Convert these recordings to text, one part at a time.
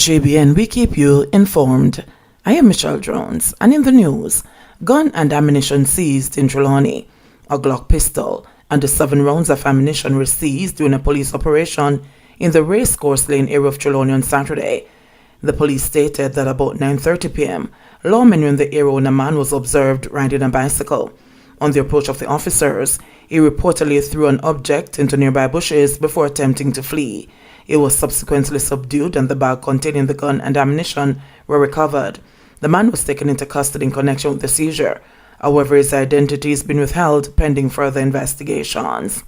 JBN, we keep you informed. I am Michelle Jones, and in the news, gun and ammunition seized in Trelawney. A Glock pistol and the 7 rounds of ammunition were seized during a police operation in the Racecourse Lane area of Trelawney on Saturday. The police stated that about 9:30 p.m., lawmen in the area when a man was observed riding a bicycle. On the approach of the officers, he reportedly threw an object into nearby bushes before attempting to flee. He was subsequently subdued and the bag containing the gun and ammunition were recovered. The man was taken into custody in connection with the seizure. However, his identity has been withheld pending further investigations.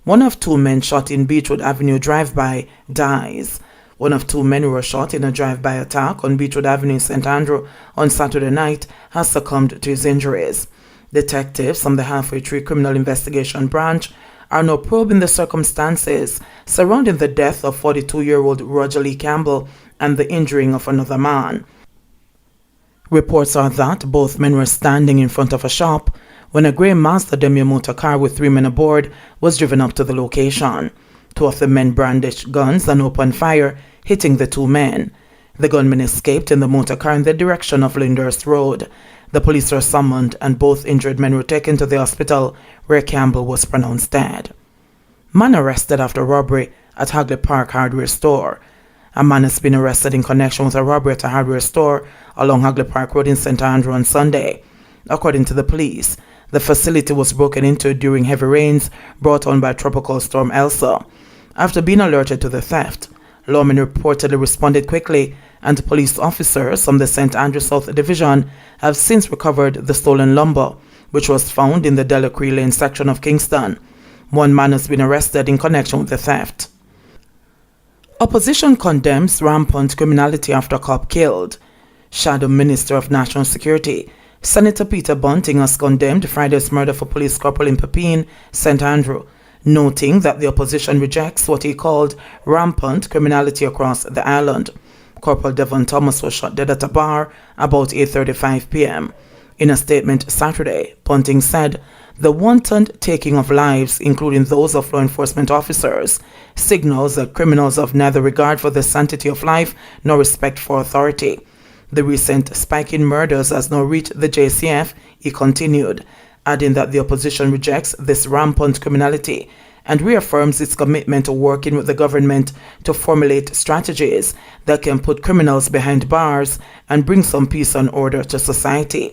One of 2 men shot in Beechwood Avenue drive-by dies. One of 2 men who were shot in a drive-by attack on Beechwood Avenue in St. Andrew on Saturday night has succumbed to his injuries. Detectives from the Halfway Tree Criminal Investigation Branch are now probing the circumstances surrounding the death of 42-year-old Roger Lee Campbell and the injuring of another man. Reports are that both men were standing in front of a shop when a grey Mazda Demio motor car with 3 men aboard was driven up to the location. 2 of the men brandished guns and opened fire, hitting the 2 men. The gunmen escaped in the motor car in the direction of Lyndhurst Road. The police were summoned and both injured men were taken to the hospital where Campbell was pronounced dead. Man arrested after robbery at Hagley Park hardware store. A man has been arrested in connection with a robbery at a hardware store along Hagley Park Road in St. Andrew on Sunday. According to the police, the facility was broken into during heavy rains brought on by Tropical Storm Elsa. After being alerted to the theft, lawmen reportedly responded quickly, and police officers from the St. Andrew South Division have since recovered the stolen lumber, which was found in the Delacree Lane section of Kingston. 1 man has been arrested in connection with the theft. Opposition condemns rampant criminality after cop killed. Shadow Minister of National Security, Senator Peter Bunting, has condemned Friday's murder for Police Corporal in Pepin, St. Andrew, noting that the opposition rejects what he called rampant criminality across the island. Corporal Devon Thomas was shot dead at a bar about 8:35 p.m. In a statement Saturday, Bunting said, "The wanton taking of lives, including those of law enforcement officers, signals that criminals have neither regard for the sanctity of life nor respect for authority. The recent spike in murders has now reached the JCF," he continued, adding that the opposition rejects this rampant criminality and reaffirms its commitment to working with the government to formulate strategies that can put criminals behind bars and bring some peace and order to society.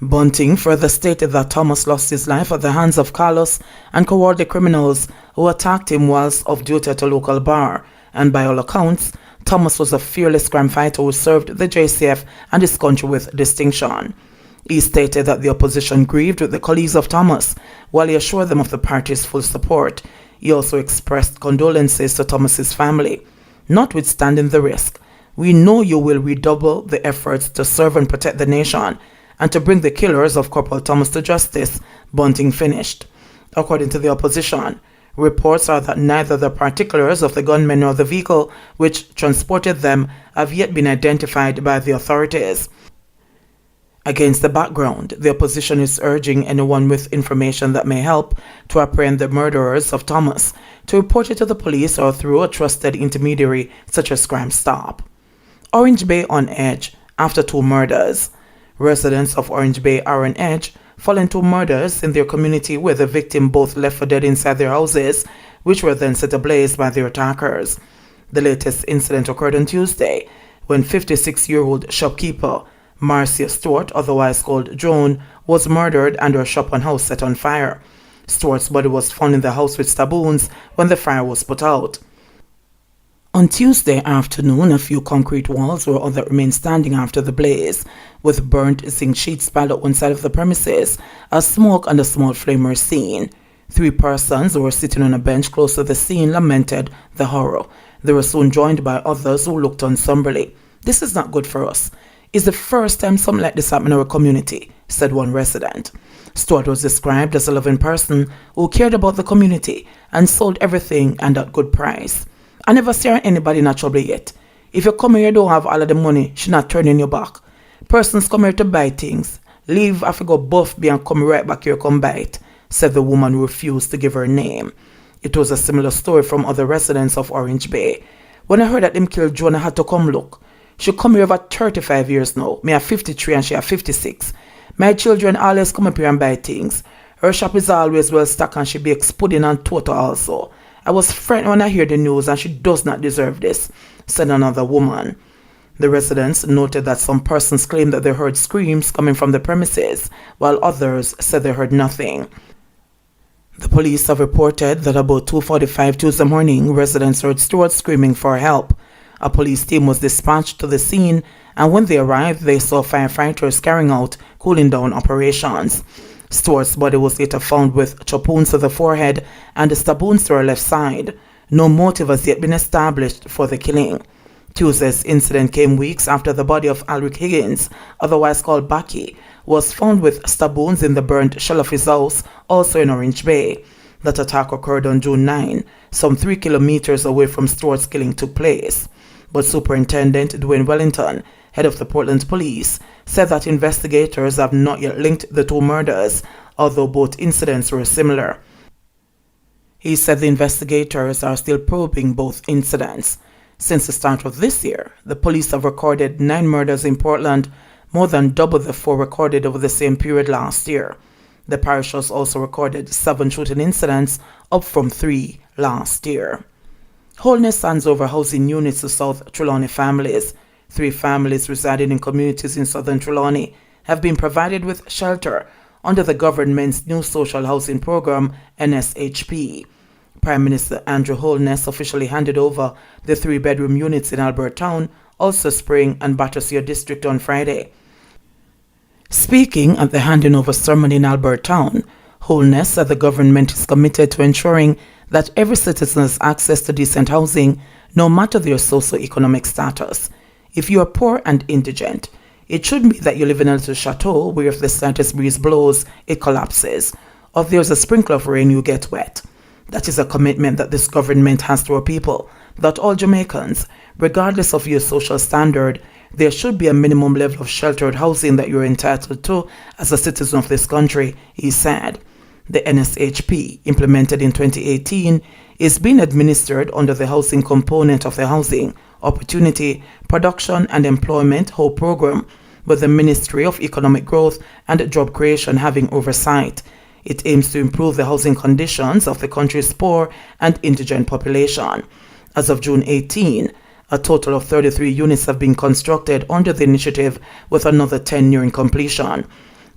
Bunting further stated that Thomas lost his life at the hands of callous and cowardly criminals who attacked him whilst off duty at a local bar, and by all accounts, Thomas was a fearless crime fighter who served the JCF and his country with distinction. He stated that the opposition grieved with the colleagues of Thomas, while he assured them of the party's full support. He also expressed condolences to Thomas's family. "Notwithstanding the risk, we know you will redouble the efforts to serve and protect the nation and to bring the killers of Corporal Thomas to justice," Bunting finished. According to the opposition, reports are that neither the particulars of the gunmen nor the vehicle which transported them have yet been identified by the authorities. Against the background, the opposition is urging anyone with information that may help to apprehend the murderers of Thomas to report it to the police or through a trusted intermediary such as Crime Stop. Orange Bay on edge after 2 murders. Residents of Orange Bay are on edge following 2 murders in their community where the victim both left for dead inside their houses, which were then set ablaze by their attackers. The latest incident occurred on Tuesday when 56-year-old shopkeeper Marcia Stewart, otherwise called Joan, was murdered and her shop and house set on fire. Stewart's body was found in the house with stabboons when the fire was put out. On Tuesday afternoon, a few concrete walls were all that remained standing after the blaze, with burnt zinc sheets piled up one side of the premises as smoke and a small flame were seen. 3 persons who were sitting on a bench close to the scene lamented the horror. They were soon joined by others who looked on somberly. "This is not good for us. It's the first time something like this happened in our community," said one resident. Stewart was described as a loving person who cared about the community and sold everything and at good price. "I never see anybody in a trouble yet. If you come here, you don't have all of the money, she not turning your back. Persons come here to buy things. Leave if you go buff be and come right back here come buy it," said the woman who refused to give her name. It was a similar story from other residents of Orange Bay. When I heard that them killed Joan, I had to come look. She come here over 35 years now. Me are 53 and she are 56. My children always come up here and buy things. Her shop is always well stocked and she bakes pudding and torta also. I was frightened when I hear the news and she does not deserve this, said another woman. The residents noted that some persons claimed that they heard screams coming from the premises, while others said they heard nothing. The police have reported that about 2:45 Tuesday morning, residents heard stewards screaming for help. A police team was dispatched to the scene, and when they arrived, they saw firefighters carrying out cooling down operations. Stewart's body was later found with chop wounds to the forehead and stab wounds to her left side. No motive has yet been established for the killing. Tuesday's incident came weeks after the body of Alric Higgins, otherwise called Baki, was found with stab wounds in the burned shell of his house, also in Orange Bay. That attack occurred on June 9, some 3 kilometers away from Stewart's killing took place. But Superintendent Dwayne Wellington, head of the Portland Police, said that investigators have not yet linked the two murders, although both incidents were similar. He said the investigators are still probing both incidents. Since the start of this year, the police have recorded 9 murders in Portland, more than double the 4 recorded over the same period last year. The parish has also recorded 7 shooting incidents, up from 3 last year. Wholeness hands over housing units to South Trelawney families. 3 families residing in communities in southern Trelawney have been provided with shelter under the government's new social housing program, NSHP. Prime Minister Andrew Holness officially handed over the 3-bedroom units in Albert Town, Ulster Spring and Battersea District on Friday. Speaking at the handing over ceremony in Albert Town, Holness said the government is committed to ensuring that every citizen has access to decent housing, no matter their socio-economic status. If you are poor and indigent, it shouldn't be that you live in a little chateau where if the slightest breeze blows, it collapses, or if there's a sprinkle of rain, you get wet. That is a commitment that this government has to our people, that all Jamaicans, regardless of your social standard, there should be a minimum level of sheltered housing that you're entitled to as a citizen of this country, he said. The NSHP, implemented in 2018, is being administered under the housing component of the Housing, Opportunity, Production and Employment whole program, with the Ministry of Economic Growth and Job Creation having oversight. It aims to improve the housing conditions of the country's poor and indigent population. As of June 18, a total of 33 units have been constructed under the initiative, with another 10 nearing completion.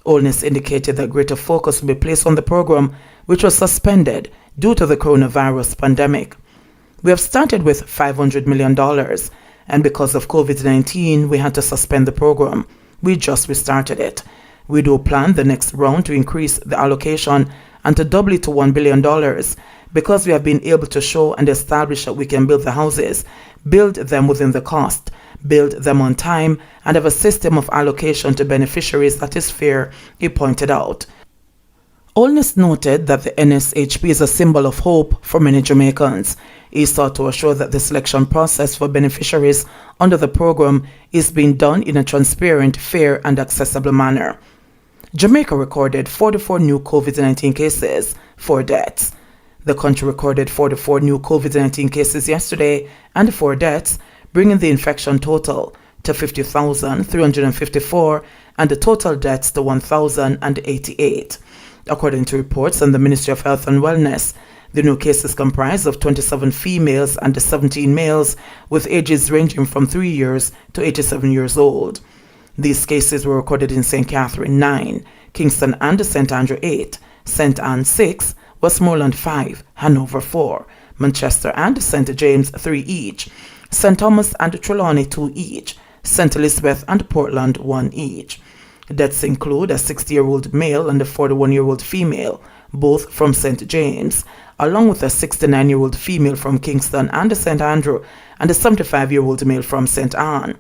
Holness indicated that greater focus will be placed on the program, which was suspended due to the coronavirus pandemic. We have started with $500 million, and because of COVID-19, we had to suspend the program. We just restarted it. We do plan the next round to increase the allocation and to double it to $1 billion, because we have been able to show and establish that we can build the houses, build them within the cost, build them on time, and have a system of allocation to beneficiaries that is fair, he pointed out. Holness noted that the NSHP is a symbol of hope for many Jamaicans. He sought to assure that the selection process for beneficiaries under the program is being done in a transparent, fair, and accessible manner. Jamaica recorded 44 new COVID-19 cases, 4 deaths. The country recorded 44 new COVID-19 cases yesterday and 4 deaths, bringing the infection total to 50,354 and the total deaths to 1,088. According to reports on the Ministry of Health and Wellness, the new cases comprise of 27 females and 17 males with ages ranging from 3 years to 87 years old. These cases were recorded in St. Catherine 9, Kingston and St. Andrew 8, St. Anne 6, Westmoreland 5, Hanover 4, Manchester and St. James 3 each, St. Thomas and Trelawney 2 each, St. Elizabeth and Portland 1 each. Deaths include a 60-year-old male and a 41-year-old female, both from St. James, along with a 69-year-old female from Kingston and St. Andrew and a 75-year-old male from St. Anne.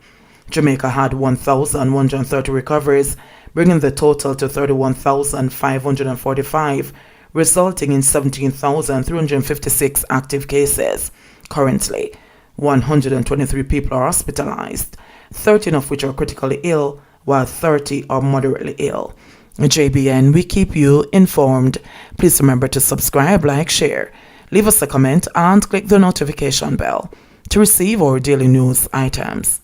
Jamaica had 1,130 recoveries, bringing the total to 31,545, resulting in 17,356 active cases. Currently, 123 people are hospitalized, 13 of which are critically ill, while 30 are moderately ill. JBN, we keep you informed. Please remember to subscribe, like, share, leave us a comment, and click the notification bell. to receive our daily news items.